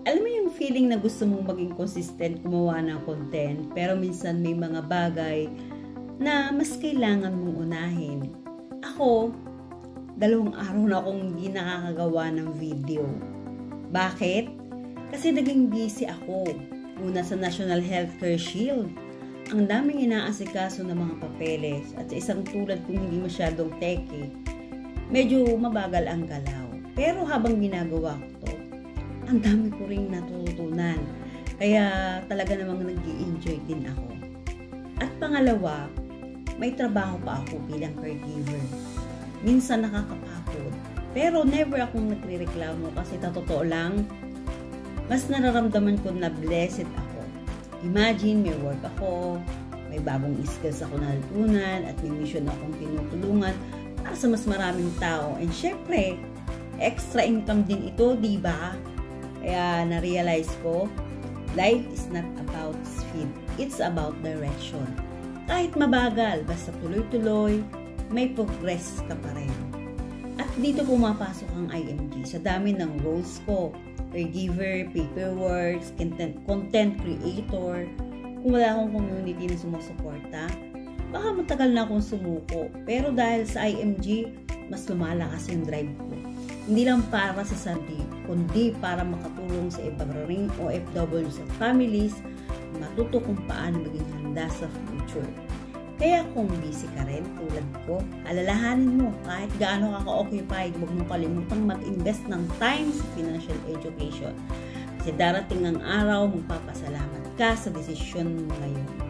Alam mo yung feeling na gusto mong maging consistent gumawa ng content, pero minsan may mga bagay na mas kailangan mong unahin. Ako, 2 araw na akong hindi nakakagawa ng video. Bakit? Kasi naging busy ako. Una sa National Healthcare Shield. Ang daming inaasikaso ng mga papeles at sa isang tulad kung hindi masyadong teke, medyo mabagal ang galaw. Pero habang ginagawa ko to, ang dami ko ring natutunan. Kaya talaga namang nag-i-enjoy din ako. At pangalawa, may trabaho pa ako bilang caregiver. Minsan nakakapagod. Pero never akong nagre-reklamo kasi totoo lang, mas nararamdaman ko na blessed ako. Imagine, may work ako, may bagong skills ako natutunan, at may mission akong tinutulungan para sa mas maraming tao. And syempre, extra income din ito, di ba? Kaya na-realize ko, life is not about speed. It's about direction. Kahit mabagal, basta tuloy-tuloy, may progress ka pa rin. At dito pumapasok ang IMG sa dami ng roles ko. Caregiver, paperwork, content creator. Kung wala akong community na sumusuporta, baka matagal na akong sumuko. Pero dahil sa IMG, mas lumalakas yung drive ko. Hindi lang para sa sarili, kundi para makatulong sa ibang ring OFW sa families, matuto kung paano maging handa sa future. Kaya kung busy ka rin tulad ko, alalahanin mo kahit gaano ka ka-occupied, huwag mong kalimutang mag-invest ng time sa financial education. Kasi darating ang araw, magpapasalamat ka sa desisyon mo ngayon.